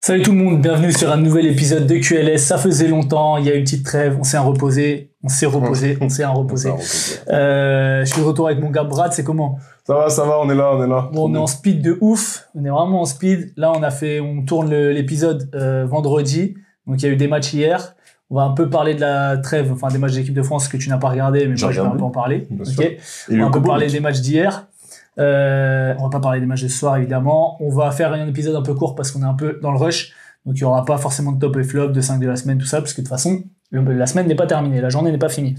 Salut tout le monde, bienvenue sur un nouvel épisode de QLS. Ça faisait longtemps, il y a une petite trêve, on s'est reposé. Je suis de retour avec mon gars Brad, c'est comment? Ça va, on est là. Bon, on est en speed de ouf, on est vraiment en speed. Là, on tourne l'épisode vendredi, donc il y a eu des matchs hier. On va un peu parler de la trêve, enfin des matchs d'équipe de France que tu n'as pas regardé, mais moi je vais un peu en parler. Okay. On va un peu parler des matchs d'hier. On va pas parler des matchs de ce soir évidemment. On va faire un épisode un peu court parce qu'on est un peu dans le rush. Donc il y aura pas forcément de top et flop, de 5 de la semaine, tout ça, parce que de toute façon, la semaine n'est pas terminée, la journée n'est pas finie.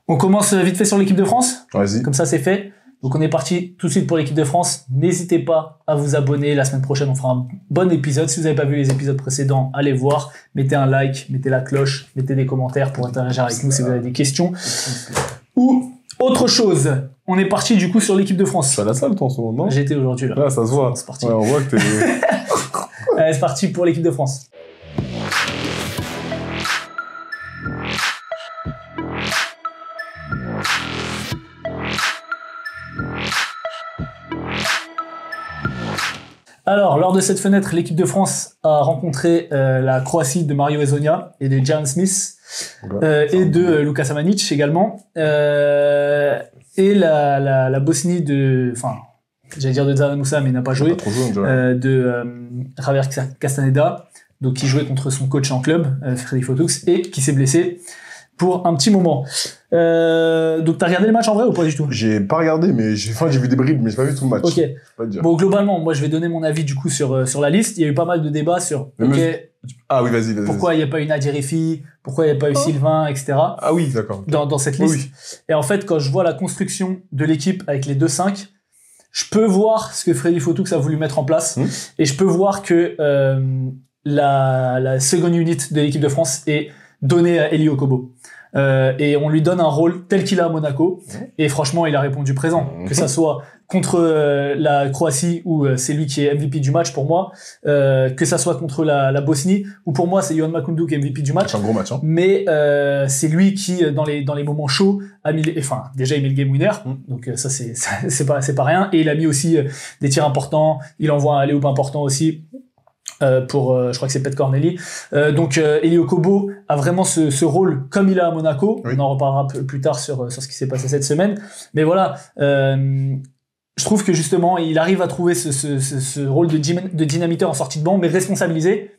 On commence vite fait sur l'équipe de France. Vas-y. Comme ça c'est fait. Donc on est parti tout de suite pour l'équipe de France. N'hésitez pas à vous abonner. La semaine prochaine, on fera un bon épisode. Si vous n'avez pas vu les épisodes précédents, allez voir. Mettez un like, mettez la cloche, mettez des commentaires pour interagir avec nous si vous avez des questions. Ou autre chose. On est parti du coup sur l'équipe de France. Tu es à la salle toi en ce moment, non? J'étais aujourd'hui là. Là, ça se voit. C'est parti. Ouais, on voit que t'es... Allez, c'est parti pour l'équipe de France. Alors, lors de cette fenêtre, l'équipe de France a rencontré la Croatie de Mario Hezonja et de Jan Smith et de Luka Samanic également. Et la Bosnie de Zana Moussa, mais il n'a pas joué, de Javier Castaneda, donc qui jouait contre son coach en club, Freddy Fotoux, et qui s'est blessé pour un petit moment. Donc t'as regardé le match en vrai ou pas du tout? J'ai pas regardé, mais j'ai vu des bribes, mais j'ai pas vu tout le match. Ok. Bon, globalement, moi je vais donner mon avis du coup sur la liste. Il y a eu pas mal de débats sur Ah oui, vas-y. Pourquoi il n'y a pas eu Nadir Rifi, pourquoi il n'y a pas eu Sylvain, etc. Ah oui, d'accord. Dans cette liste. Oui. Et en fait, quand je vois la construction de l'équipe avec les 2-5, je peux voir ce que Freddy Fotoux a voulu mettre en place. Et je peux voir que la seconde unit de l'équipe de France est donnée à Eli Okobo. Et on lui donne un rôle tel qu'il a à Monaco. Et franchement, il a répondu présent. Que ça soit contre la Croatie, où c'est lui qui est MVP du match pour moi, que ça soit contre la Bosnie, où pour moi c'est Yohan Makoundou qui est MVP du match. C'est un gros match, hein. Mais c'est lui qui, dans les moments chauds, déjà il met le game winner. Donc ça c'est pas rien. Et il a mis aussi des tirs importants. Il envoie un alley-oop important aussi. Je crois que c'est Pet Corneli. Donc Eli Okobo a vraiment ce rôle comme il a à Monaco. Oui. On en reparlera plus tard sur ce qui s'est passé cette semaine. Mais voilà, je trouve que justement il arrive à trouver ce rôle de dynamiteur en sortie de banc, mais responsabilisé.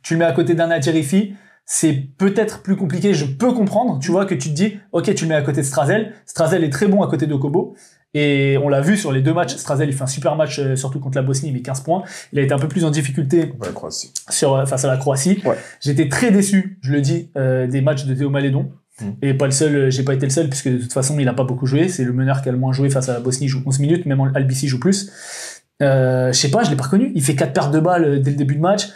Tu le mets à côté d'un Nadir Rifi, c'est peut-être plus compliqué. Je peux comprendre, tu vois, que tu te dis, ok, tu le mets à côté de Strazel. Strazel est très bon à côté d'Okobo. Et on l'a vu sur les deux matchs, Strazel il fait un super match, surtout contre la Bosnie, il met 15 points. Il a été un peu plus en difficulté face à la Croatie. Ouais. J'étais très déçu, je le dis, des matchs de Théo Malédon. Et pas le seul, j'ai pas été le seul, puisque de toute façon il a pas beaucoup joué. C'est le meneur qui a le moins joué face à la Bosnie, il joue 11 minutes, même Albici joue plus. Je sais pas, je l'ai pas reconnu. Il fait 4 pertes de balles dès le début de match.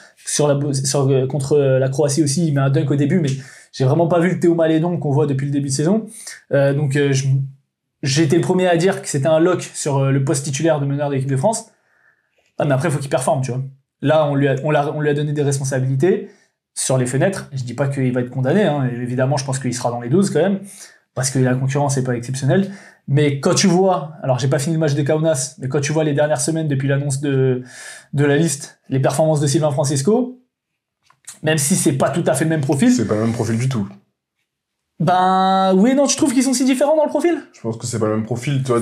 Contre la Croatie aussi, il met un dunk au début, mais j'ai vraiment pas vu le Théo Malédon qu'on voit depuis le début de saison. J'ai été le premier à dire que c'était un lock sur le poste titulaire de meneur de l'équipe de France. Ah, mais après, il faut qu'il performe, tu vois. Là, on lui a donné des responsabilités sur les fenêtres. Je dis pas qu'il va être condamné, hein. Évidemment, je pense qu'il sera dans les 12 quand même, parce que la concurrence est pas exceptionnelle. Mais quand tu vois, alors j'ai pas fini le match de Kaunas, mais quand tu vois les dernières semaines depuis l'annonce de la liste, les performances de Sylvain Francisco, même si c'est pas tout à fait le même profil. C'est pas le même profil du tout. Ben oui, non, tu trouves qu'ils sont si différents dans le profil? Je pense que c'est pas le même profil, tu vois,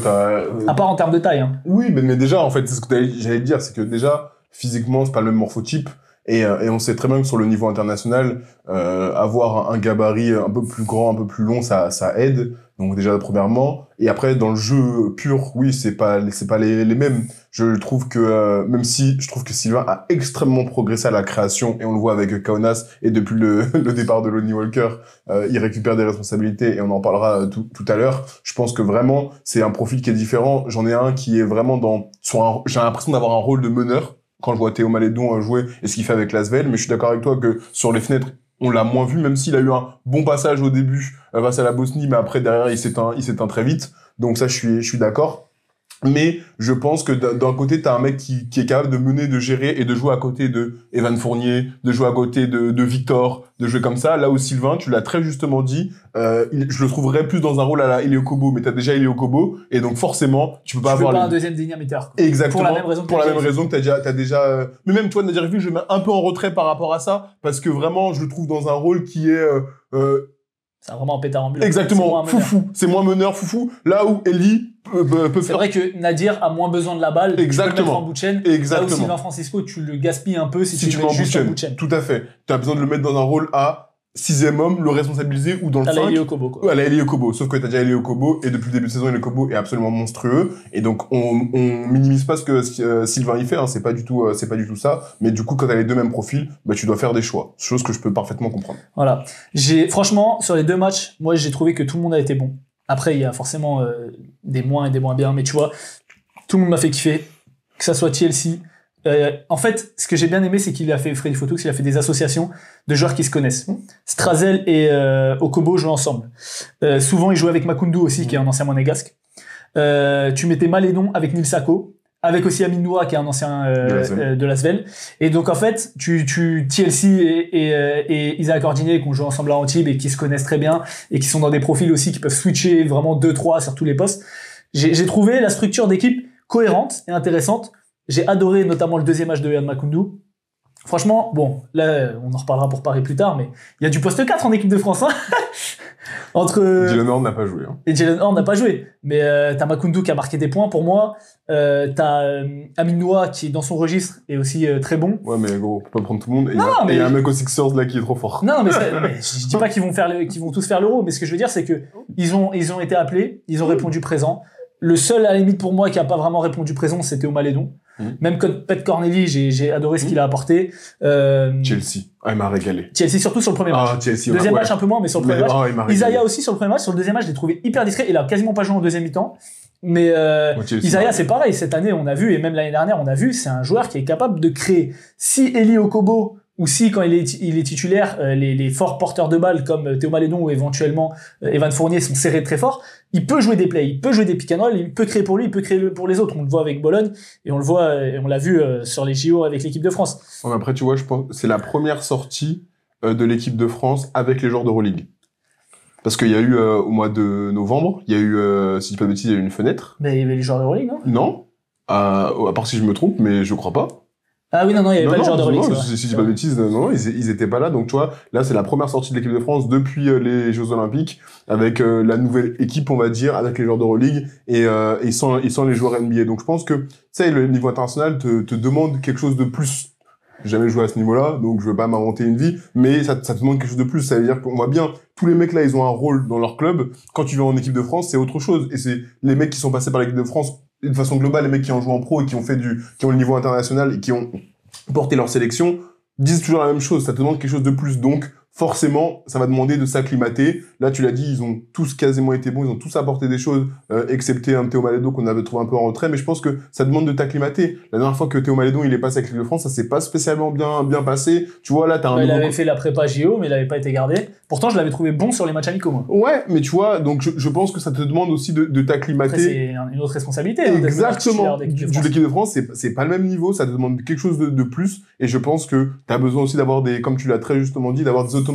à part en termes de taille, hein. Oui, mais déjà, en fait, c'est ce que j'allais te dire, c'est que déjà, physiquement, c'est pas le même morphotype, et on sait très bien que sur le niveau international, avoir un gabarit un peu plus grand, un peu plus long, ça aide. Donc déjà, premièrement. Et après, dans le jeu pur, oui, c'est pas les mêmes. Je trouve que, même si je trouve que Sylvain a extrêmement progressé à la création, et on le voit avec Kaunas, et depuis le départ de Lonnie Walker, il récupère des responsabilités, et on en parlera tout à l'heure. Je pense que vraiment, c'est un profil qui est différent. J'en ai un qui est vraiment j'ai l'impression d'avoir un rôle de meneur, quand je vois Théo Malédon jouer, et ce qu'il fait avec l'Asvel, mais je suis d'accord avec toi que sur les fenêtres, on l'a moins vu, même s'il a eu un bon passage au début face à la Bosnie, mais après derrière il s'éteint très vite. Donc ça, je suis d'accord. Mais je pense que d'un côté, t'as un mec qui est capable de mener, de gérer et de jouer à côté de Evan Fournier, de jouer à côté de Victor, de jouer comme ça. Là où Sylvain, tu l'as très justement dit, je le trouverais plus dans un rôle à la Elio Kobo, mais t'as déjà Elio Kobo, et donc forcément, tu peux pas avoir... Tu veux pas un deuxième dynamiteur. Exactement. Pour la même raison que t'as déjà... Mais même toi, Nadir Vu, je mets un peu en retrait par rapport à ça, parce que vraiment, je le trouve dans un rôle qui est... c'est vraiment un pétard ambulant. Exactement, foufou. C'est moins meneur, foufou. Là où Eli peut c'est vrai que Nadir a moins besoin de la balle. Exactement. Tu peux le mettre en bout de chaîne. Exactement. Là où Sylvain Francisco, tu le gaspilles un peu si tu le le mets mets juste en bout de chaîne. Tout à fait. Tu as besoin de le mettre dans un rôle à 6e homme, le responsabiliser ou dans le 5. À la Elio Kobo, quoi. Ouais, à la Elio Kobo. Sauf que t'as déjà Elio Kobo et depuis le début de saison, Elio Kobo est absolument monstrueux. Et donc, on minimise pas ce que Sylvain y fait, hein. C'est pas du tout ça. Mais du coup, quand t'as les deux mêmes profils, bah, tu dois faire des choix. Chose que je peux parfaitement comprendre. Voilà. Franchement, sur les deux matchs, moi, j'ai trouvé que tout le monde a été bon. Après, il y a forcément des moins et des moins bien, mais tu vois, tout le monde m'a fait kiffer. Que ça soit TLC. En fait, ce que j'ai bien aimé, c'est qu'il a fait Freddy Photox, il a fait des associations de joueurs qui se connaissent. Strazel et Okobo jouent ensemble. Souvent, ils jouaient avec Makoundou aussi, qui est un ancien monégasque. Tu mettais Malédon avec Nil Sako, avec aussi Amin Noura, qui est un ancien de l'Asvel. Et donc, en fait, TLC et Isaac Ordinier, qui ont joué ensemble à Antibes et qui se connaissent très bien, et qui sont dans des profils aussi qui peuvent switcher vraiment 2-3 sur tous les postes. J'ai trouvé la structure d'équipe cohérente et intéressante. J'ai adoré notamment le deuxième match de Yann Makoundou. Franchement, bon, là, on en reparlera pour Paris plus tard, mais il y a du poste 4 en équipe de France, hein. Jalen Horn n'a pas joué, hein. Et Jalen Horn n'a pas joué. Mais t'as Makoundou qui a marqué des points pour moi. T'as Amin Noah qui, dans son registre, est aussi très bon. Ouais, mais gros, on peut pas prendre tout le monde. Et il y a un mec aux Sixers, là, qui est trop fort. Non, mais je dis pas qu'ils vont tous faire l'Euro, mais ce que je veux dire, c'est que ils ont été appelés, ils ont répondu présent. Le seul, à la limite, pour moi, qui a pas vraiment répondu présent, c'était Omaledon. Même Pat Corneli, j'ai adoré ce qu'il a apporté. Chelsea. Ah, il m'a régalé. Chelsea, surtout sur le premier match. Chelsea, deuxième match, un peu moins, mais sur le premier match. Isaiah aussi, sur le premier match. Sur le deuxième match, je l'ai trouvé hyper discret. Il a quasiment pas joué en deuxième mi-temps. Mais Isaiah, c'est pareil. Cette année, on a vu, et même l'année dernière, on a vu, c'est un joueur qui est capable de créer. Si Eli Okobo, ou si quand il est titulaire, les forts porteurs de balles comme Théo Malédon ou éventuellement Evan Fournier sont serrés très fort, il peut jouer des plays, il peut jouer des pick and roll, il peut créer pour lui, il peut créer pour les autres. On le voit avec Bologne et on le voit et on l'a vu sur les JO avec l'équipe de France. Ouais, mais après, tu vois, je pense c'est la première sortie de l'équipe de France avec les joueurs d'Euroleague. Parce qu'il y a eu au mois de novembre, il y a eu, si je dis pas de bêtises, il y a eu une fenêtre. Mais il y avait les joueurs d'Euroleague, non? Non. À part si je me trompe, mais je crois pas. Ah oui, non, il y avait pas les joueurs d'Euroleague. Si je dis pas de bêtises, non, ils étaient pas là. Donc, tu vois, là, c'est la première sortie de l'équipe de France depuis les Jeux Olympiques, avec la nouvelle équipe, on va dire, avec les joueurs d'Euroleague et sans les joueurs NBA. Donc, je pense que, tu sais, le niveau international te demande quelque chose de plus. J'ai jamais joué à ce niveau-là, donc je veux pas m'inventer une vie, mais ça te demande quelque chose de plus. Ça veut dire qu'on voit bien, tous les mecs là, ils ont un rôle dans leur club. Quand tu viens en équipe de France, c'est autre chose. Et c'est les mecs qui sont passés par l'équipe de France, de façon globale, les mecs qui ont joué en pro et qui ont le niveau international et qui ont porté leur sélection, disent toujours la même chose. Ça te demande quelque chose de plus. Donc, forcément, ça va demander de s'acclimater. Là, tu l'as dit, ils ont tous quasiment été bons, ils ont tous apporté des choses, excepté un Théo Malédon qu'on avait trouvé un peu en retrait, mais je pense que ça demande de t'acclimater. La dernière fois que Théo Malédon, il est passé avec l'équipe de France, ça s'est pas spécialement bien passé. Tu vois, là, t'as un il avait fait la prépa JO, mais il avait pas été gardé. Pourtant, je l'avais trouvé bon sur les matchs amicaux, moi. Ouais, mais tu vois, donc je pense que ça te demande aussi de t'acclimater. Après, c'est une autre responsabilité. Exactement. L'équipe de France, c'est pas le même niveau, ça te demande quelque chose de plus, et je pense que t'as besoin aussi d'avoir comme tu l'as très justement dit, d'avoir des automatismes.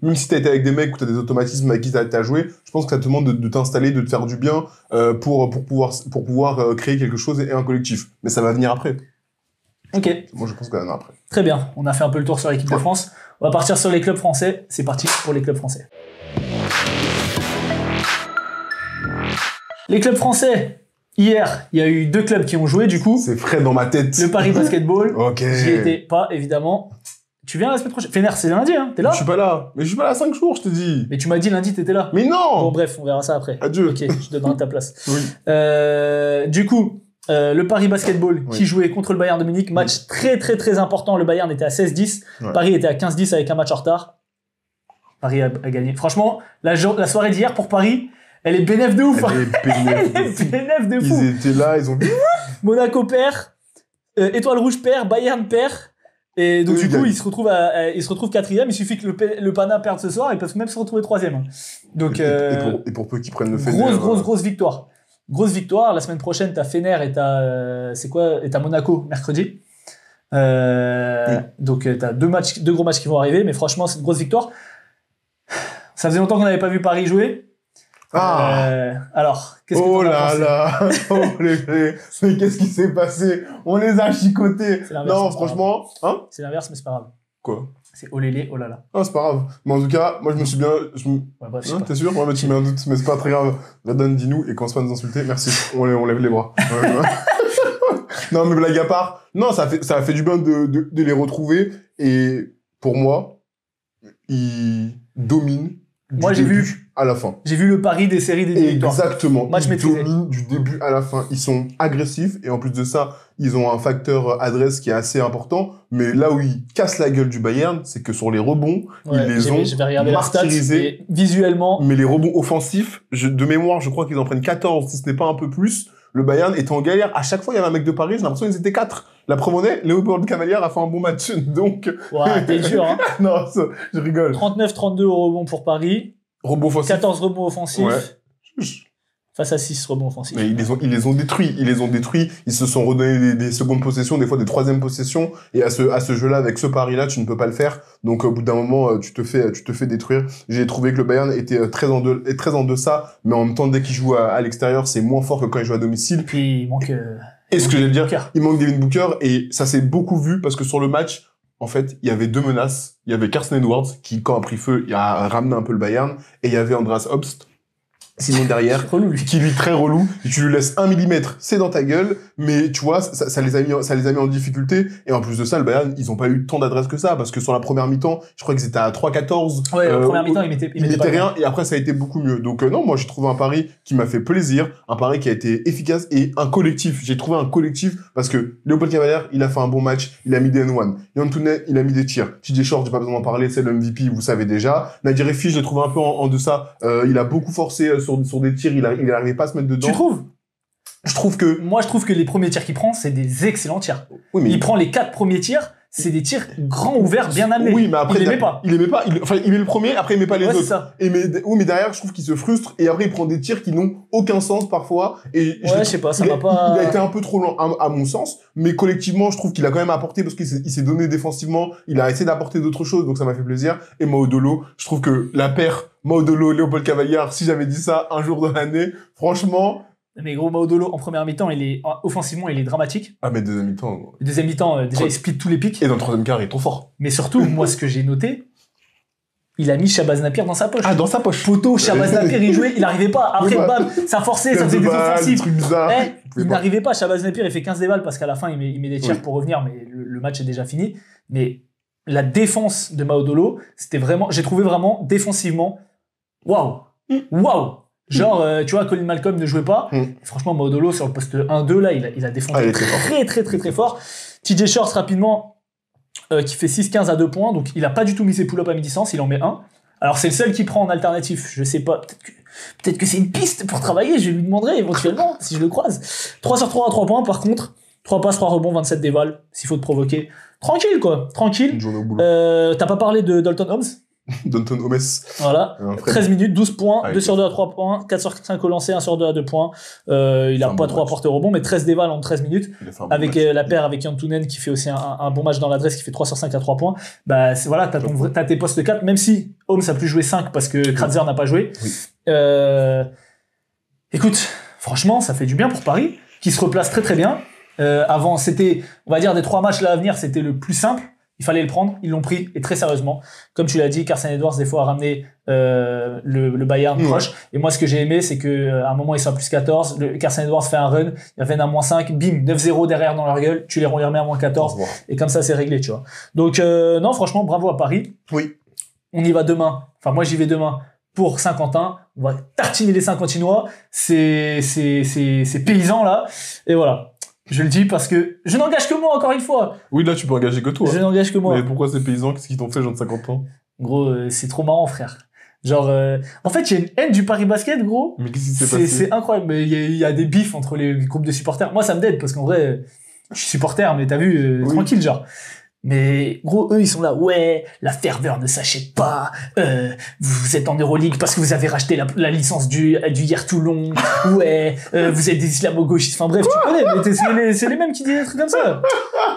Même si t'as été avec des mecs où t'as des automatismes avec qui t'as joué, je pense que ça te demande de t'installer, de te faire du bien, pour pouvoir créer quelque chose et un collectif. Mais ça va venir après. Ok. Moi, je pense que ça va venir après. Très bien. On a fait un peu le tour sur l'équipe de France. On va partir sur les clubs français. C'est parti pour les clubs français. Les clubs français. Hier, il y a eu 2 clubs qui ont joué, du coup. C'est frais dans ma tête. Le Paris Basketball. Ok. J'y étais pas, évidemment. Tu viens la semaine prochaine. Fener, c'est lundi, hein. T'es là? Je suis pas là. Mais je suis pas là 5 jours, je te dis. Mais tu m'as dit lundi, t'étais là. Mais non! Bon, bref, on verra ça après. Adieu. Ok, je te donnerai ta place. Oui. Du coup, le Paris Basketball qui jouait contre le Bayern de Munich. Match très, très, très important. Le Bayern était à 16-10. Ouais. Paris était à 15-10 avec un match en retard. Paris a gagné. Franchement, la soirée d'hier pour Paris, elle est bénéf de ouf. Elle est bénéf de fou. Ils étaient là, ils ont vu. Monaco perd, Étoile Rouge perd, Bayern perd. Et donc, du coup, ils se retrouvent 4e. Il suffit que le Pana perde ce soir. Ils peuvent même se retrouver 3e. Donc, et pour peu qu'ils prennent le fait. Grosse victoire. Grosse victoire. La semaine prochaine, t'as Fener et t'as Monaco mercredi. Donc t'as deux gros matchs qui vont arriver, mais franchement, c'est une grosse victoire. Ça faisait longtemps qu'on n'avait pas vu Paris jouer. Alors, qu'est-ce que oh t'en as là pensé? là, mais qu'est-ce qui s'est passé? On les a chicotés. Non, c'est franchement, hein? C'est l'inverse, mais c'est pas grave. Quoi? C'est olélé, oh là là. Non, c'est pas grave. Mais en tout cas, moi, je me suis bien... Ouais, bref, je sais pas. T'es sûr? Ouais, mais tu mets un doute, mais c'est pas très grave. Redon, dis-nous, et qu'on se pas nous insulter, merci. On lève les bras. Non, mais blague à part, non, ça a fait du bien de les retrouver, et pour moi, ils dominent Moi, j'ai vu à la fin. J'ai vu le pari des séries des victoires. Exactement. Match ils maîtrisé. dominent du début à la fin. Ils sont agressifs et en plus de ça, ils ont un facteur adresse qui est assez important. Mais là où ils cassent la gueule du Bayern, c'est que sur les rebonds, ils les ont je vais regarder la stats, martyrisés. Visuellement. Mais les rebonds offensifs, de mémoire, je crois qu'ils en prennent 14, si ce n'est pas un peu plus. Le Bayern était en galère. À chaque fois, il y avait un mec de Paris, j'ai l'impression qu'ils étaient 4. La preuve en est, Léopold Cavalier a fait un bon match. Donc. Ouais, t'es dur, hein. Non, ça, je rigole. 39-32 au rebond pour Paris. Rebond offensif. 14 rebonds offensifs. Ouais. Face à 6 rebonds offensifs. Mais ils les ont détruits. Ils se sont redonnés des secondes possessions, des fois des troisièmes possessions. Et à ce jeu-là, avec ce pari-là, tu ne peux pas le faire. Donc, au bout d'un moment, tu te fais détruire. J'ai trouvé que le Bayern était très en deçà. Mais en même temps, dès qu'il joue à l'extérieur, c'est moins fort que quand il joue à domicile. Puis, il manque, Et ce que j'allais dire, Booker. il manque Devin Booker. Et ça s'est beaucoup vu parce que sur le match, en fait, il y avait deux menaces. Il y avait Carson Edwards, qui, quand a pris feu, il a ramené un peu le Bayern. Et il y avait Andreas Obst. Sinon derrière, relou, lui. qui lui très relou, et tu lui laisses 1 millimètre, c'est dans ta gueule, mais tu vois, ça les a mis en difficulté, et en plus de ça, le Bayern, ils ont pas eu tant d'adresse que ça, parce que sur la première mi-temps, je crois qu'ils étaient à 3-14. Ouais, la première mi-temps, il mettait pas rien, et après, ça a été beaucoup mieux. Donc, non, moi, j'ai trouvé un pari qui m'a fait plaisir, un pari qui a été efficace, et un collectif. J'ai trouvé un collectif, parce que Léopold Cavalier, il a fait un bon match, il a mis des N1. Yann Tounet, il a mis des tirs. TJ Short, j'ai pas besoin d'en parler, c'est le MVP, vous savez déjà. Nadir Effi, je l'ai trouvé un peu en deçà. Il a beaucoup forcé sur des tirs, il arrivait pas à se mettre dedans. Tu trouves? Moi, je trouve que les premiers tirs qu'il prend, c'est des excellents tirs. Oui, mais il prend les 4 premiers tirs, c'est des tirs grands ouverts, bien amenés. Oui, mais après, il aimait pas. Il met le premier, après il met pas les Ouais, autres. c'est ça. Mais derrière, je trouve qu'il se frustre, et après il prend des tirs qui n'ont aucun sens parfois, et je sais pas, ça m'a pas... Il a été un peu trop lent, à mon sens, mais collectivement, je trouve qu'il a quand même apporté, parce qu'il s'est donné défensivement, il a essayé d'apporter d'autres choses, donc ça m'a fait plaisir. Et Maudolo, je trouve que la paire Maudolo, Léopold Cavalier, si j'avais dit ça un jour dans l'année, franchement... Mais gros, Maudolo, en première mi-temps, offensivement, il est dramatique. Ah, mais deuxième mi-temps... Deuxième mi-temps, déjà, il split tous les pics. Et dans le troisième quart, il est trop fort. Mais surtout, moi, ce que j'ai noté, il a mis Shabazz Napier dans sa poche. Ah, dans sa poche. Poteau, Shabazz Napier, il jouait, il arrivait pas. Après, bam, ça forçait, ça faisait des offensives. Il n'arrivait pas. Shabazz Napier, il fait 15 déballes parce qu'à la fin, il met des tirs pour revenir, mais le match est déjà fini. Mais la défense de Maudolo, c'était vraiment, j'ai trouvé vraiment défensivement, waouh. Genre, tu vois, Colin Malcolm ne jouait pas. Franchement, Maudolo, sur le poste 1-2, là, il a défendu très fort. TJ Shorts, rapidement, qui fait 6-15 à 2 points. Donc, il a pas du tout mis ses pull-ups à mi-distance. Il en met un. Alors, c'est le seul qui prend en alternatif. Je sais pas. Peut-être que c'est une piste pour travailler. Je lui demanderai éventuellement si je le croise. 3 sur 3 à 3 points, par contre. 3 passes, 3 rebonds, 27 dévals. S'il faut te provoquer. Tranquille, quoi. Tranquille. T'as pas parlé de Dalton Holmes? Dalton Holmes. Voilà. 13 minutes, 12 points, 2 sur 2 à 3 points, 4 sur 5 au lancer, 1 sur 2 à 2 points. Il a pas trop apporté au rebond, mais 13 dévals en 13 minutes. Avec la paire avec Yann Tounen qui fait aussi un bon match dans l'adresse, qui fait 3 sur 5 à 3 points. Bah, voilà, t'as tes postes 4, même si Holmes a plus joué 5 parce que Kratzer n'a pas joué. Écoute, franchement, ça fait du bien pour Paris, qui se replace très bien. Avant, c'était, on va dire, des 3 matchs là à venir, c'était le plus simple. Il fallait le prendre, ils l'ont pris, et très sérieusement. Comme tu l'as dit, Carson Edwards, des fois, a ramené le Bayern proche. Et moi, ce que j'ai aimé, c'est qu'à un moment, ils sont à plus 14. Carson Edwards fait un run, il reviennent à moins 5, bim, 9-0 derrière dans leur gueule, tu les remets à moins 14. Et comme ça, c'est réglé, tu vois. Donc, non, franchement, bravo à Paris. Oui. On y va demain. Enfin, moi, j'y vais demain pour Saint-Quentin. On va tartiner les Saint-Quentinois. C'est paysans, là. Et voilà. Je le dis parce que je n'engage que moi, encore une fois. Oui, là, tu peux engager que toi. Je n'engage que moi. Mais pourquoi ces paysans? Qu'est-ce qu'ils t'ont fait, genre de 50 ans? Gros, c'est trop marrant, frère. Genre, en fait, il y a une haine du Paris Basket, gros. Mais qu'est-ce qui s'est passé? C'est incroyable. Mais il y a des bifs entre les groupes de supporters. Moi, ça me déde parce qu'en vrai, je suis supporter, mais t'as vu, tranquille, genre. Mais gros, eux, ils sont là, ouais, la ferveur ne s'achète pas, vous êtes en Euroleague parce que vous avez racheté la licence du hier Toulon, ouais, vous êtes des islamo-gauchistes, enfin bref, tu connais, mais c'est les mêmes qui disent des trucs comme ça.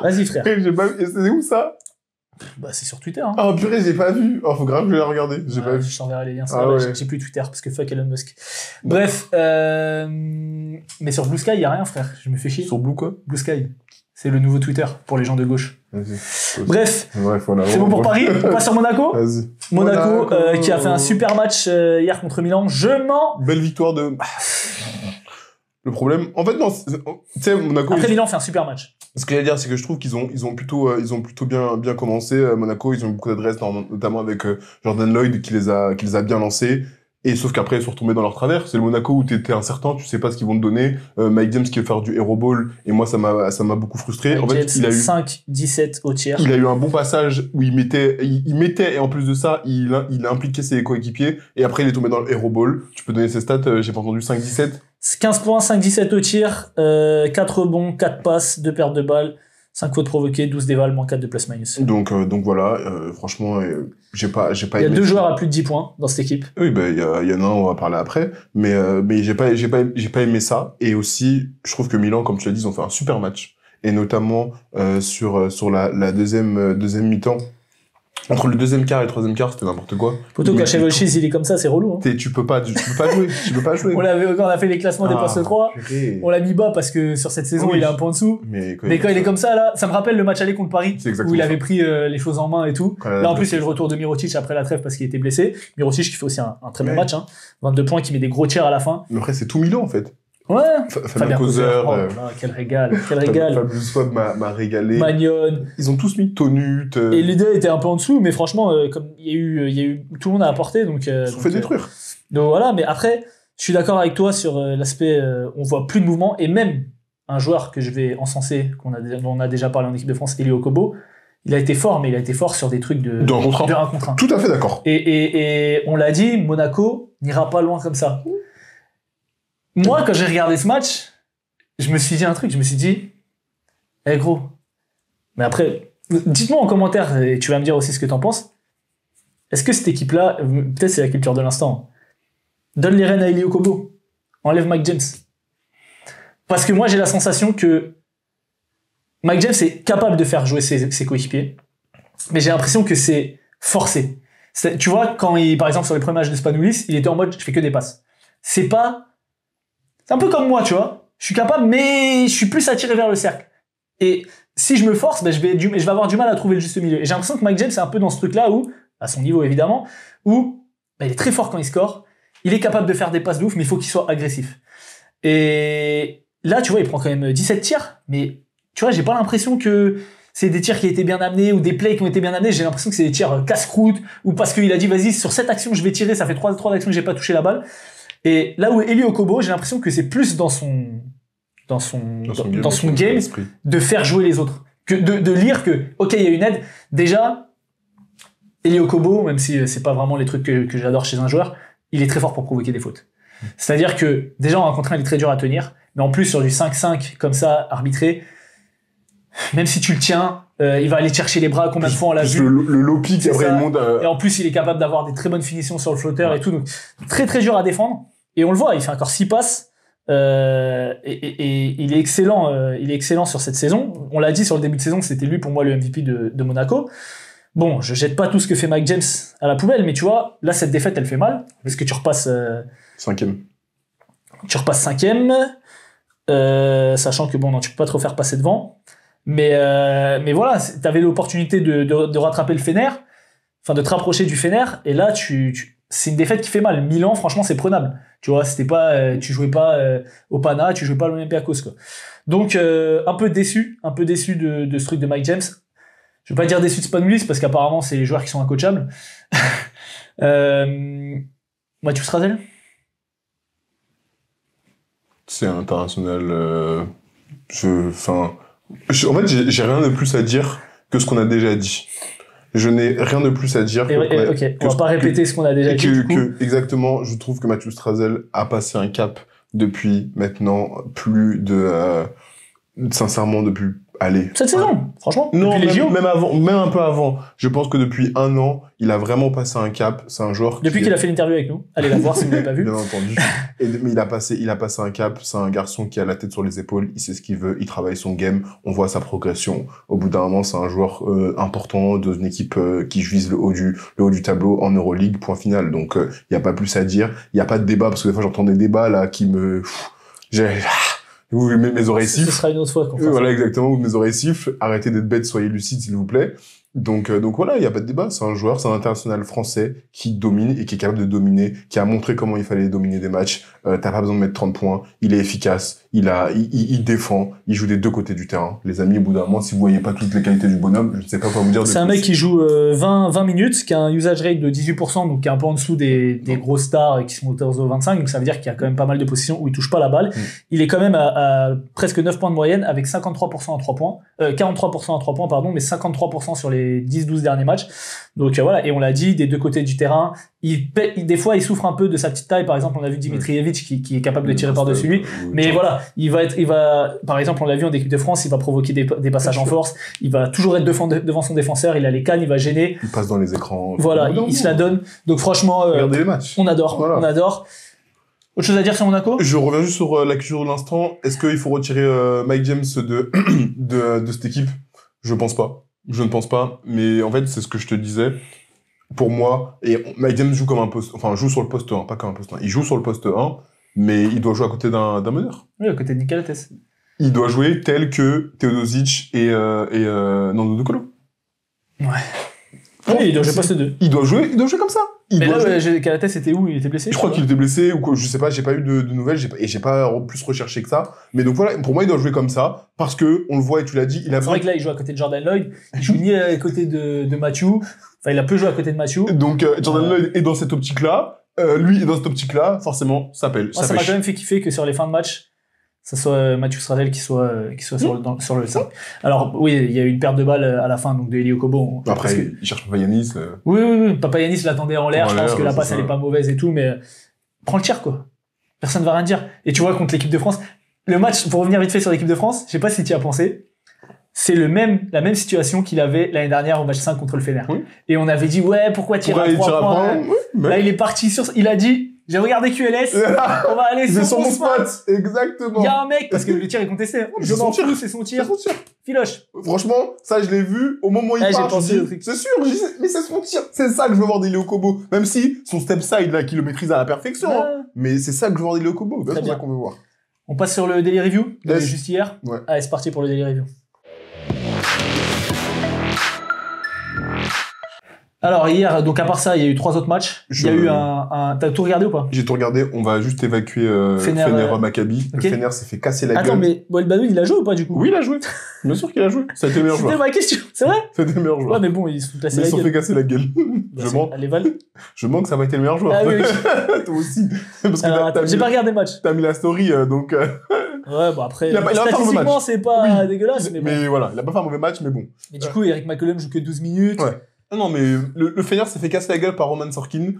Vas-y, frère. C'est où ça? Bah, c'est sur Twitter, hein. Ah, purée, j'ai pas vu. Oh, faut grave que je la regarder. J'ai pas vu. Je t'enverrai les liens, j'ai plus Twitter parce que fuck Elon Musk. Bref, mais sur Blue Sky, y a rien, frère. Je me fais chier. Sur Blue quoi? Blue Sky. C'est le nouveau Twitter pour les gens de gauche. Vas-y. Bref, voilà, c'est bon pour Paris. On passe sur Monaco. Vas-y. Monaco qui a fait un super match hier contre Milan. Je m'en... Belle victoire de... Le problème... En fait, non, tu sais, Monaco... Après, Milan fait un super match. Ce que j'allais dire, c'est que je trouve qu'ils ont plutôt bien commencé. Monaco, ils ont eu beaucoup d'adresses, notamment avec Jordan Lloyd qui les a bien lancés. Et sauf qu'après, ils sont retombés dans leur travers. C'est le Monaco où t'étais incertain, tu sais pas ce qu'ils vont te donner. Mike James qui veut faire du hero ball, et moi, ça m'a beaucoup frustré. Mike en fait, James, il a eu 5-17 au tiers. Il a eu un bon passage où il mettait, et en plus de ça, il a impliqué ses coéquipiers, et après, il est tombé dans le hero ball. Tu peux donner ses stats, j'ai pas entendu, 5-17. 15 points, 5-17 au tir, 4 rebonds, 4 passes, 2 pertes de balles, 5 fautes provoquées, 12 dévals, moins 4 de plus-minus. Donc voilà, franchement, j'ai pas aimé. Il y a 2 joueurs à plus de 10 points dans cette équipe. Oui, il y en a un, on va parler après, mais j'ai pas aimé ça. Et aussi, je trouve que Milan, comme tu l'as dit, ils ont fait un super match. Et notamment, sur la deuxième mi-temps. Entre le deuxième quart et le troisième quart, c'était n'importe quoi. Plutôt quand Chevolchis, il est comme ça, c'est relou, hein. Tu peux pas jouer. Quand on a fait les classements des postes 3, on l'a mis bas parce que sur cette saison, il est un peu en dessous. Mais quand il est comme ça, là, ça me rappelle le match aller contre Paris, où il avait pris les choses en main et tout. Là, en plus, il y a le retour de Mirotic après la trêve parce qu'il était blessé. Mirotic qui fait aussi un très bon match, hein. 22 points, qui met des gros tirs à la fin. Mais après, c'est tout Milan, en fait. Ouais. Fabien Causeur. Oh, quel régal. Fabulous Fob m'a régalé. Magnon. Ils ont tous mis Tonut. Et l'idée était un peu en dessous, mais franchement, comme il y a eu, tout le monde a apporté, donc. Ils sont fait détruire. Donc voilà, mais après, je suis d'accord avec toi sur l'aspect, on voit plus de mouvement, et même un joueur que je vais encenser, dont on a déjà parlé en équipe de France, Eli Okobo, il a été fort, mais il a été fort sur des trucs de 1 contre 1. Tout à fait d'accord. Et on l'a dit, Monaco n'ira pas loin comme ça. Moi, quand j'ai regardé ce match, je me suis dit un truc, je me suis dit, gros, mais après, dites-moi en commentaire, et tu vas me dire aussi ce que t'en penses, est-ce que cette équipe-là, peut-être c'est la culture de l'instant, donne les rênes à Eli Okobo, enlève Mike James. Parce que moi, j'ai la sensation que Mike James est capable de faire jouer ses coéquipiers, mais j'ai l'impression que c'est forcé. Tu vois, par exemple, sur les premiers matchs de Spanoulis, il était en mode, je fais que des passes. C'est un peu comme moi, tu vois. Je suis capable, mais je suis plus attiré vers le cercle. Et si je me force, je vais avoir du mal à trouver le juste milieu. Et j'ai l'impression que Mike James est un peu dans ce truc-là où, à son niveau évidemment, où il est très fort quand il score, il est capable de faire des passes de ouf, mais il faut qu'il soit agressif. Et là, tu vois, il prend quand même 17 tirs, mais tu vois, j'ai pas l'impression que c'est des tirs qui ont été bien amenés ou des plays qui ont été bien amenés. J'ai l'impression que c'est des tirs casse-croûte ou parce qu'il a dit, vas-y, sur cette action, je vais tirer, ça fait 3 actions que j'ai pas touché la balle. Et là où Eli Okobo, j'ai l'impression que c'est plus dans son game de faire jouer les autres. Que de lire que, ok, il y a une aide. Déjà, Eli Okobo, même si c'est pas vraiment les trucs que j'adore chez un joueur, il est très fort pour provoquer des fautes. C'est-à-dire que, déjà, en 1 contre 1, il est très dur à tenir. Mais en plus, sur du 5-5, comme ça, arbitré, même si tu le tiens, il va aller chercher les bras, combien de fois on l'a vu. Le low pick, après, il monte. Et en plus, il est capable d'avoir des très bonnes finitions sur le flotteur et tout. Donc, très très dur à défendre. Et on le voit, il fait encore 6 passes. Et il est excellent sur cette saison. On l'a dit sur le début de saison que c'était lui pour moi le MVP de Monaco. Bon, je jette pas tout ce que fait Mike James à la poubelle, mais tu vois, là, cette défaite, elle fait mal. Parce que tu repasses... 5e. Tu repasses 5e. Sachant que bon, non, tu peux pas trop faire passer devant. Mais voilà, t'avais l'opportunité de rattraper le Fener, enfin de te rapprocher du Fener, et là c'est une défaite qui fait mal. Milan, franchement, c'est prenable. Tu vois, c'était pas, tu jouais pas au Pana, tu jouais pas à l'Olympiakos, quoi. Donc un peu déçu de ce truc de Mike James. Je veux pas dire déçu de Spanoulis parce qu'apparemment c'est les joueurs qui sont incoachables. Mathieu Strazel. C'est international. En fait, j'ai rien de plus à dire que ce qu'on a déjà dit. Je n'ai rien de plus à dire. On va pas répéter ce qu'on a déjà dit. Exactement, je trouve que Mathieu Strazel a passé un cap depuis maintenant plus de... sincèrement, depuis allez. Cette saison, franchement. Non, depuis les JO. même avant, même un peu avant. Je pense que depuis 1 an, il a vraiment passé un cap. C'est un joueur Depuis qu'il a fait l'interview avec nous. Allez la voir si vous l'avez pas vu. Bien entendu. Mais il a passé un cap. C'est un garçon qui a la tête sur les épaules. Il sait ce qu'il veut. Il travaille son game. On voit sa progression. Au bout d'un moment, c'est un joueur important dans une équipe qui vise le haut du tableau en Euroleague. Point final. Donc, il y a pas plus à dire. Il y a pas de débat parce que des fois, j'entends des débats là qui me... mes oreilles sifflent. Ce sera une autre fois qu'on fera Voilà, ça. exactement. Mes oreilles sifflent. Arrêtez d'être bêtes. Soyez lucides, s'il vous plaît. Donc voilà, il y a pas de débat. C'est un joueur, c'est un international français qui domine et qui est capable de dominer, qui a montré comment il fallait dominer des matchs. T'as pas besoin de mettre 30 points. Il est efficace. Il défend. Il joue des deux côtés du terrain. Les amis, au bout d'un moment, si vous voyez pas toutes les qualités du bonhomme, je ne sais pas quoi vous dire. C'est un mec qui joue 20 minutes, qui a un usage rate de 18%, donc qui est un peu en dessous des grosses stars qui sont autour de 25, donc ça veut dire qu'il y a quand même pas mal de positions où il touche pas la balle. Il est quand même à presque 9 points de moyenne avec 53% à 3 points, 43% à 3 points, pardon, mais 53% sur les 10-12 derniers matchs. Donc voilà, et on l'a dit, des deux côtés du terrain, des fois il souffre un peu de sa petite taille. Par exemple, on a vu Dimitrijevic qui est capable de tirer par-dessus lui, mais voilà, il va, par exemple, on l'a vu en équipe de France, il va provoquer des passages en force, il va toujours être devant son défenseur, il a les cannes, il va gêner. Il passe dans les écrans. Voilà, il se la donne. Donc franchement, regardez les matchs. on adore, Voilà. on adore. Autre chose à dire sur Monaco? Je reviens juste sur la culture de l'instant. Est-ce qu'il faut retirer Mike James de cette équipe? Je pense pas. Je ne pense pas. Mais en fait, c'est ce que je te disais. Pour moi, et Mike James joue comme un poste, enfin, joue sur le poste 1, pas comme un poste 1. Il joue sur le poste 1, mais il doit jouer à côté d'un meneur. Oui, à côté de Nicolates. Il doit jouer tel que Teodosic et Nando De Colo. Ouais. Oui, il doit jouer poste 2. Il doit jouer comme ça. Mais là, Calates était où? Il était blessé? Je crois qu'il était blessé ou quoi, je sais pas, j'ai pas eu de nouvelles, j'ai pas plus recherché que ça. Mais donc voilà, pour moi, il doit jouer comme ça parce que on le voit et tu l'as dit, il a. C'est vrai que là, il joue à côté de Jordan Lloyd. Il joue ni à côté de Matthew. Enfin, il a peu joué à côté de Matthew. Donc Jordan Lloyd est dans cette optique-là. Lui est dans cette optique-là. Forcément, ça pèle. Moi, ça m'a quand même fait kiffer que sur les fins de match, ça soit Mathieu Stradel qui soit sur le 5. Alors oui, il y a eu une perte de balle à la fin, donc de Eli Okobo. Après, il cherche pas Yanis. Oui. Papagiannis l'attendait en l'air. Je pense que la passe, elle est pas mauvaise et tout, mais prends le tir, quoi. Personne va rien dire. Et tu vois, contre l'équipe de France, le match, pour revenir vite fait sur l'équipe de France, je sais pas si tu y as pensé, c'est la même situation qu'il avait l'année dernière au match 5 contre le Fener. Oui. Et on avait dit, ouais, pourquoi tirer à 3 points? Là, il est parti il a dit, j'ai regardé QLS, on va aller sur mon spot. Exactement. Il y a un mec, parce que le tir est contesté. Je m'en fous, c'est son tir. Filoche. Franchement, ça, je l'ai vu au moment où il part. C'est sûr, mais c'est son tir. C'est ça que je veux voir d'Eli Okobo. Même si son step side, là, qu'il le maîtrise à la perfection. Hein. Mais c'est ça que je veux voir d'Eli Okobo. C'est ça qu'on veut voir. On passe sur le Daily Review, juste hier. Ouais. Allez, c'est parti pour le Daily Review. Alors hier, donc à part ça, il y a eu 3 autres matchs. Il y a eu t'as tout regardé ou pas? J'ai tout regardé. On va juste évacuer Fener Maccabi. Okay. Le Fener s'est fait casser la gueule. Attends, mais Boel-Badoud, il a joué ou pas du coup? Oui, il a joué. Bien sûr qu'il a joué. Ça a été le meilleur joueur. C'était ma question. C'est vrai? C'était le meilleur joueur. Ouais, mais bon, ils se sont cassés la gueule. Ils se sont fait casser la gueule. Je mens que ça va être le meilleur joueur. Ah oui. Toi aussi. Parce que j'ai pas regardé le match. T'as mis la story, donc. Ouais, bon après, statistiquement, c'est pas dégueulasse, mais bon. Mais voilà, il a pas fait un mauvais match, mais bon. Mais du coup, Eric McCollum joue que 12 minutes. Ouais. Non, mais le Fener s'est fait casser la gueule par Roman Sorkin.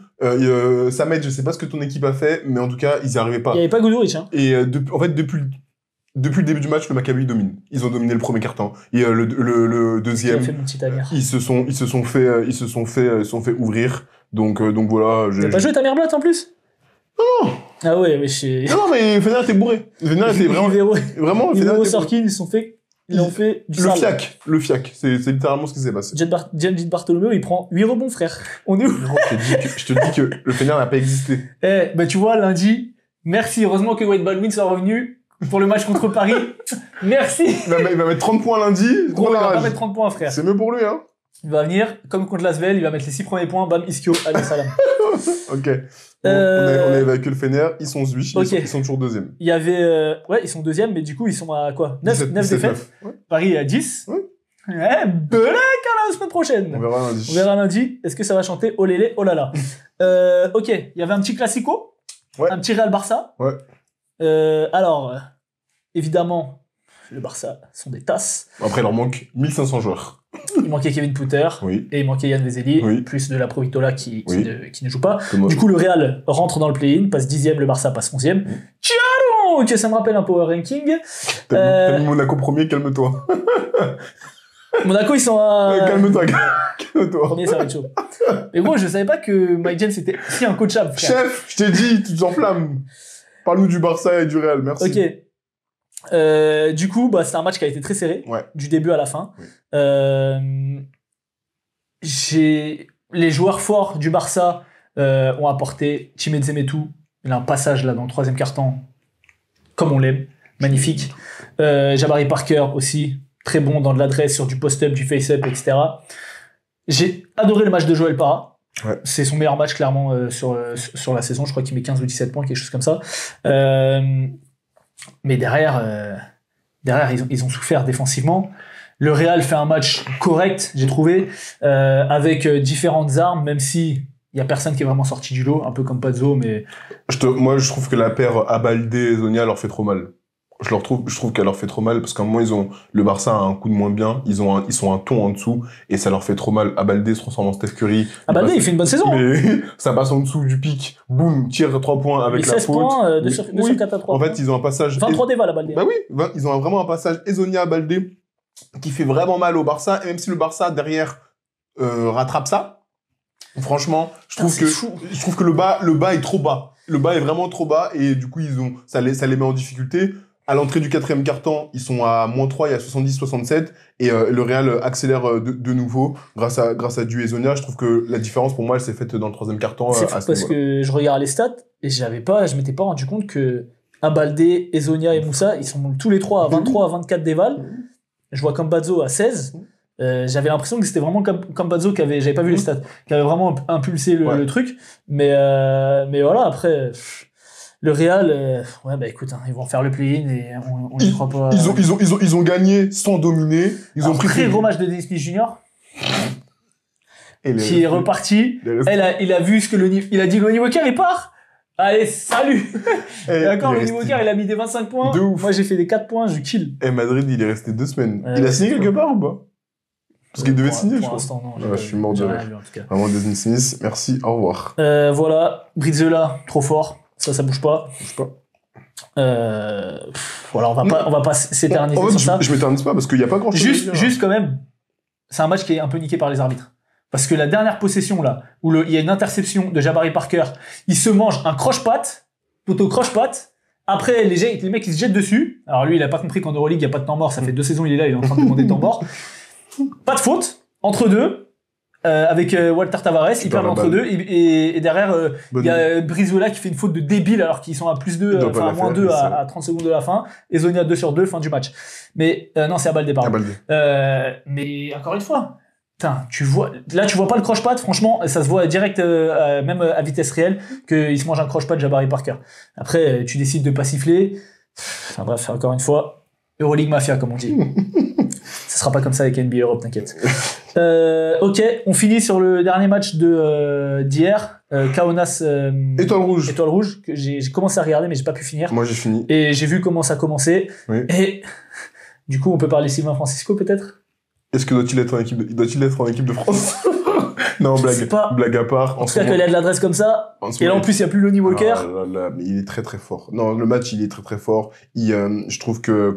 Samed, je sais pas ce que ton équipe a fait, mais en tout cas, ils y arrivaient pas. Il y avait pas Guduric, hein. Et en fait, depuis le début du match, le Maccabi domine. Ils ont dominé le premier quart-temps. Et le deuxième, ils se sont fait ouvrir. Donc voilà. T'as pas joué ta mère Blatt en plus? Non. Ah ouais, mais Non, mais Fener était bourré. Fener était vraiment. Fener Sorkin, ils ont fait du sale. Le fiac. C'est littéralement ce qui s'est passé. Gianni Bartolomeo, il prend 8 rebonds, frère. On est où? Je te dis que le Fener n'a pas existé. Bah tu vois, lundi, merci. Heureusement que Wade Baldwin soit revenu pour le match contre Paris. Merci. Il va mettre 30 points lundi. Gros, il va pas mettre 30 points, frère. C'est mieux pour lui, hein. Il va venir, comme contre l'Asvel, il va mettre les 6 premiers points, bam, Ischio, allez, salam. Ok. Bon, on a évacué le Fener, ils sont Zwisch, ils sont toujours deuxième. Il y avait, ouais, ils sont deuxième, mais du coup, ils sont à quoi? 9 défaites. Ouais. Paris à 10. Ouais. Belek à la semaine prochaine. On verra lundi. Est-ce que ça va chanter olélé, oh là là? Ok. Il y avait un petit classico. Ouais. Un petit Real Barça. Ouais. Alors, évidemment, le Barça sont des tasses. Après, il leur manque 1500 joueurs. Il manquait Kevin Putter. Oui. Et il manquait Yann Vezeli. Oui. Plus de la Provitola qui ne joue pas. Du coup, le Real rentre dans le play-in, passe 10e, le Barça passe 11e. Donc, ça me rappelle un power ranking. T'as mis Monaco premier, calme-toi. Monaco, ils sont à... Calme-toi. Premier, ça va être chaud. Mais gros, je savais pas que Mike James était si incoachable, frère. Chef, je t'ai dit, tu t'enflammes. Parle-nous du Barça et du Real, merci. Ok. Du coup, c'est un match qui a été très serré, du début à la fin. Oui. Les joueurs forts du Barça ont apporté Chimène Metou. Il a un passage là dans le troisième quart-temps, comme on l'aime, magnifique. Jabari Parker aussi, très bon dans de l'adresse, sur du post-up, du face-up, etc. J'ai adoré le match de Joël Parra. Ouais. C'est son meilleur match clairement sur la saison. Je crois qu'il met 15 ou 17 points, quelque chose comme ça. Mais derrière ils ont souffert défensivement. Le Real fait un match correct, j'ai trouvé, avec différentes armes, même si il y a personne qui est vraiment sorti du lot, un peu comme Pazzo, mais... Moi, je trouve que la paire Abaldé et Zonia leur fait trop mal. Je trouve qu'elle leur fait trop mal, parce qu'à un moment, le Barça a un coup de moins bien, ils sont un ton en dessous, et ça leur fait trop mal. Abaldé se transforme en Steph Curry. Abaldé, il fait une bonne saison. Mais ça passe en dessous du pic, boum, tire 3 points avec la faute. 16 points, 2 sur 4 à 3. En fait, ils ont un passage... 23 déval Abaldé. Bah oui, ils ont vraiment un passage Ezonia Abaldé qui fait vraiment mal au Barça, et même si le Barça, derrière, rattrape ça, franchement, je trouve que le bas est trop bas. Le bas est vraiment trop bas, et du coup, ça les met en difficulté. À l'entrée du quatrième quart-temps, ils sont à -3, il y a 70-67, et le Real accélère de nouveau grâce à du Ezonia. Je trouve que la différence, pour moi, elle s'est faite dans le troisième quart-temps. C'est fou parce que je regarde les stats, et je m'étais pas rendu compte que Abaldé, Ezonia et Moussa, ils sont tous les trois à 23, à 24 déval. Je vois Campazzo à 16. J'avais l'impression que c'était vraiment Campazzo j'avais pas vu les stats, qui avait vraiment impulsé le truc. Mais voilà, après, le Real, écoute, ils vont faire le play-in et on y croit pas. Ils ont gagné sans dominer. Ils ont pris très gros match de Dennis Smith Junior. Qui est reparti. Il a vu il a dit Lonnie Walker, il part. Allez, salut! D'accord, Lonnie Walker, il a mis des 25 points. Moi, j'ai fait des 4 points, je kill. Et Madrid, il est resté 2 semaines. Il a signé quelque part ou pas? Parce qu'il devait signer, je crois. Pour l'instant, non. Je suis mort de rire. Vraiment, Desmond Smith, merci, au revoir. Voilà, Brizola, trop fort. Ça bouge pas. Voilà, on va pas s'éterniser sur ça. Je m'éternise pas parce qu'il y a pas grand chose. Juste quand même, c'est un match qui est un peu niqué par les arbitres. Parce que la dernière possession, là, où il y a une interception de Jabari Parker, il se mange un croche-patte, croche-patte. Après, les mecs, ils se jettent dessus. Alors lui, il a pas compris qu'en Euroleague, il y a pas de temps mort. Ça fait 2 saisons, il est là, il est en train de demander temps mort. Pas de faute. Entre deux, avec Walter Tavares, ils perdent entre deux. Et derrière, il y a Brizola qui fait une faute de débile alors qu'ils sont à +2, enfin à -2 à 30 secondes de la fin. Et Zonia 2 sur 2, fin du match. Mais, non, c'est Abaldé, pardon. Mais encore une fois, putain, tu vois pas le croche-patte, franchement, ça se voit direct, même à vitesse réelle, qu'il se mange un croche-patte Jabari Parker. Après, tu décides de pas siffler. Enfin bref, encore une fois, Euroleague Mafia, comme on dit. Ça sera pas comme ça avec NBA Europe, t'inquiète. Ok, on finit sur le dernier match d'hier. Kaunas Étoile Rouge, que j'ai commencé à regarder, mais j'ai pas pu finir. Moi, j'ai fini. Et j'ai vu comment ça commençait. Oui. Et du coup, on peut parler Sylvain Francisco, peut-être? Est-ce que doit-il être en équipe de France? Non, blague à part. En tout cas, quand il a de l'adresse comme ça, et là, en plus, il n'y a plus Lonnie Walker. Mais il est très très fort. Non, le match, il est très très fort. Je trouve que,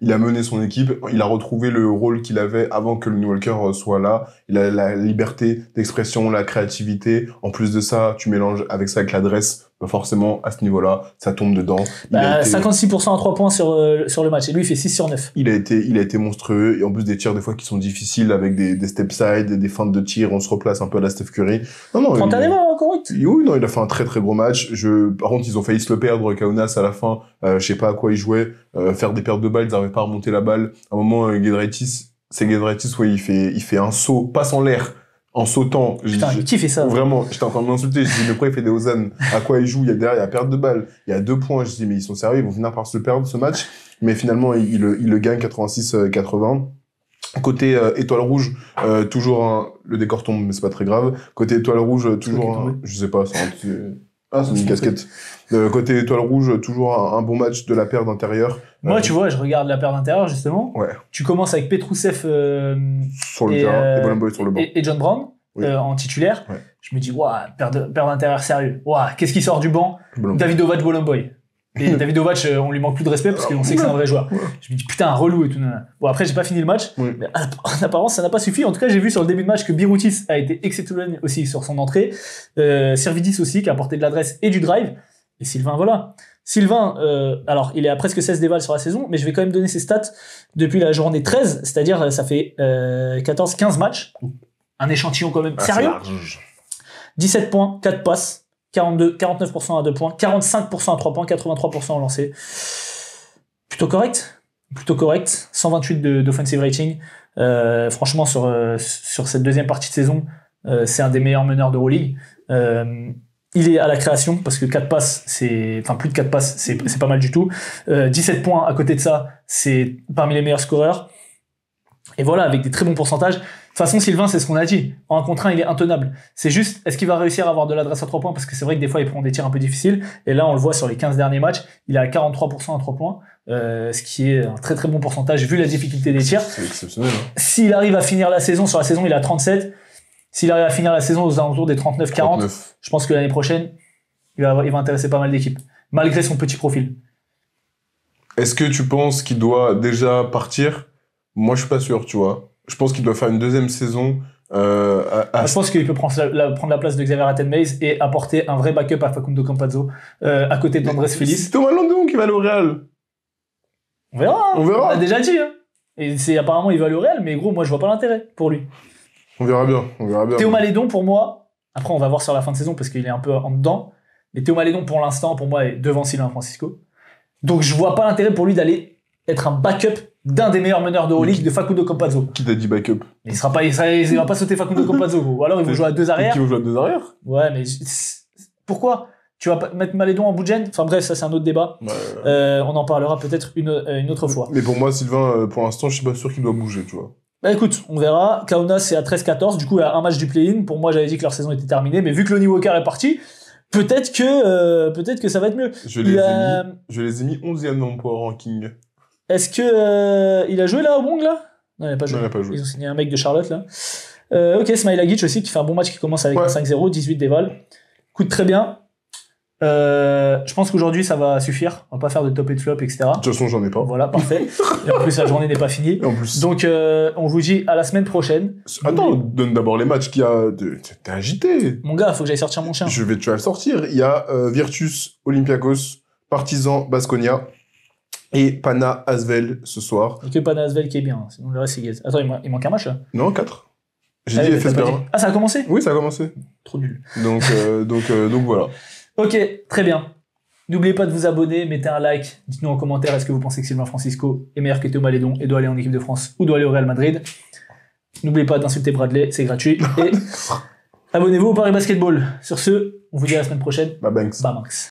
il a mené son équipe, il a retrouvé le rôle qu'il avait avant que Lonnie Walker soit là. Il a la liberté d'expression, la créativité. En plus de ça, tu mélanges avec ça avec l'adresse. Forcément, à ce niveau-là, ça tombe dedans. 56% à 3 points sur le match. Et lui, il fait 6 sur 9. Il a été monstrueux. Et en plus des tirs, des fois, qui sont difficiles avec des step side, des feintes de tir, on se replace un peu à la Steph Curry. Non, 31 déval, correct. Oui, non, il a fait un très très gros match. Par contre, ils ont failli se le perdre, Kaunas, à la fin. Je sais pas à quoi ils jouaient. Faire des pertes de balles, ils n'arrivaient pas à remonter la balle. À un moment, Giedraitis, il fait un saut, passe en l'air. En sautant. Putain, qui fait ça? Vraiment, j'étais en train de m'insulter. Je dis, mais pourquoi il fait des hosannes? À quoi il joue? Il y a perte de balle. Il y a 2 points. Je dis, mais ils sont sérieux, ils vont finir par se perdre, ce match. Mais finalement, il le gagne 86-80. Côté Étoile Rouge, toujours le décor tombe, mais c'est pas très grave. Côté Étoile Rouge, toujours je sais pas, c'est une casquette. Côté Étoile Rouge, toujours un bon match de la paire d'intérieur. Moi, tu vois, je regarde la paire d'intérieur, justement. Ouais. Tu commences avec Petrousev sur le terrain, et Bolomboy sur le banc. Et John Brown, oui. En titulaire. Ouais. Je me dis, waouh, paire d'intérieur sérieux. Waouh, qu'est-ce qui sort du banc? Bolomboy. Davidovac, Bolomboy. Et Davidovac, on lui manque plus de respect parce qu'on sait que c'est un vrai joueur. Je me dis, putain, un relou et tout. Bon, après, j'ai pas fini le match. Mais en apparence, ça n'a pas suffi. En tout cas, j'ai vu sur le début de match que Biroutis a été exceptionnel aussi sur son entrée. Servidis aussi, qui a apporté de l'adresse et du drive. Et Sylvain, voilà. Sylvain, alors, il est à presque 16 dévals sur la saison, mais je vais quand même donner ses stats depuis la journée 13. C'est-à-dire, ça fait 14-15 matchs. Un échantillon quand même sérieux. 17 points, 4 passes. 49% à 2 points, 45% à 3 points, 83% au lancer. Plutôt correct. 128 d'offensive rating. Franchement, sur cette deuxième partie de saison, c'est un des meilleurs meneurs d'Euroleague. Il est à la création, parce que 4 passes, plus de 4 passes, c'est pas mal du tout. 17 points à côté de ça, c'est parmi les meilleurs scoreurs. Et voilà, avec des très bons pourcentages. De toute façon, Sylvain, c'est ce qu'on a dit. En 1 contre 1, il est intenable. C'est juste, est-ce qu'il va réussir à avoir de l'adresse à 3 points? Parce que c'est vrai que des fois, il prend des tirs un peu difficiles. Et là, on le voit sur les 15 derniers matchs. Il est à 43% à 3 points. Ce qui est un très très bon pourcentage vu la difficulté des tirs. C'est exceptionnel. Hein. S'il arrive à finir la saison, sur la saison, il est à 37. S'il arrive à finir la saison aux alentours des 39-40, je pense que l'année prochaine, il va intéresser pas mal d'équipes. Malgré son petit profil. Est-ce que tu penses qu'il doit déjà partir? Moi, je suis pas sûr, tu vois. Je pense qu'il doit faire une deuxième saison. Je pense qu'il peut prendre la place de Xavier Rattenmaze et apporter un vrai backup à Facundo Campazzo à côté d'Andrés Félix. C'est Thomas Landon qui va aller au Real. On verra. On verra. On l'a déjà dit. Hein. Et apparemment il va aller au Real, mais gros, moi je vois pas l'intérêt pour lui. On verra bien. Théo Malédon pour moi. Après on va voir sur la fin de saison parce qu'il est un peu en dedans. Mais Théo Malédon pour l'instant pour moi est devant Sylvain Francisco. Donc je vois pas l'intérêt pour lui d'aller être un backup d'un des meilleurs meneurs de Euroleague, de Facundo Campazzo. Qui t'a dit backup? Il va pas sauter Facundo Campazzo, ou alors ils vont jouer à 2 arrières. Qui vont jouer à 2 arrières? Ouais, mais pourquoi? Tu vas pas mettre Malédon en bout de gêne? Enfin bref, ça c'est un autre débat. On en parlera peut-être une autre fois. Mais pour moi, Sylvain, pour l'instant, je suis pas sûr qu'il doit bouger, tu vois. Bah écoute, on verra. Kaunas c'est à 13-14, du coup il y a un match du play-in. Pour moi, j'avais dit que leur saison était terminée, mais vu que Lonnie Walker est parti, peut-être que ça va être mieux. Je les ai mis 11e dans mon power ranking. Est-ce que il a joué là au Bong là? Non, il a pas joué. Ils ont signé un mec de Charlotte là. Ok, Smilagic aussi qui fait un bon match qui commence avec un 5-0, 18 déval. Coûte très bien. Je pense qu'aujourd'hui ça va suffire. On va pas faire de top et de flop, etc. De toute façon, j'en ai pas. Voilà, parfait. Et en plus, la journée n'est pas finie. En plus. Donc, on vous dit à la semaine prochaine. Attends, donne d'abord les matchs qu'il y a. T'es agité. Mon gars, faut que j'aille sortir mon chien. Tu vas le sortir. Il y a Virtus, Olympiakos, Partizan, Baskonia. Et Pana Asvel ce soir. Et que Pana Asvel qui est bien, sinon le reste c'est gaze. Attends, il manque un match là? Non, 4. J'ai dit FS Berlin. Ah, ça a commencé? Oui, ça a commencé. Trop nul. Donc voilà. Ok, très bien. N'oubliez pas de vous abonner, mettez un like, dites-nous en commentaire est-ce que vous pensez que Sylvain Francisco est meilleur que Théo Malédon et doit aller en équipe de France ou doit aller au Real Madrid. N'oubliez pas d'insulter Bradley, c'est gratuit. Et abonnez-vous au Paris Basketball. Sur ce, on vous dit à la semaine prochaine. Banks. Banks.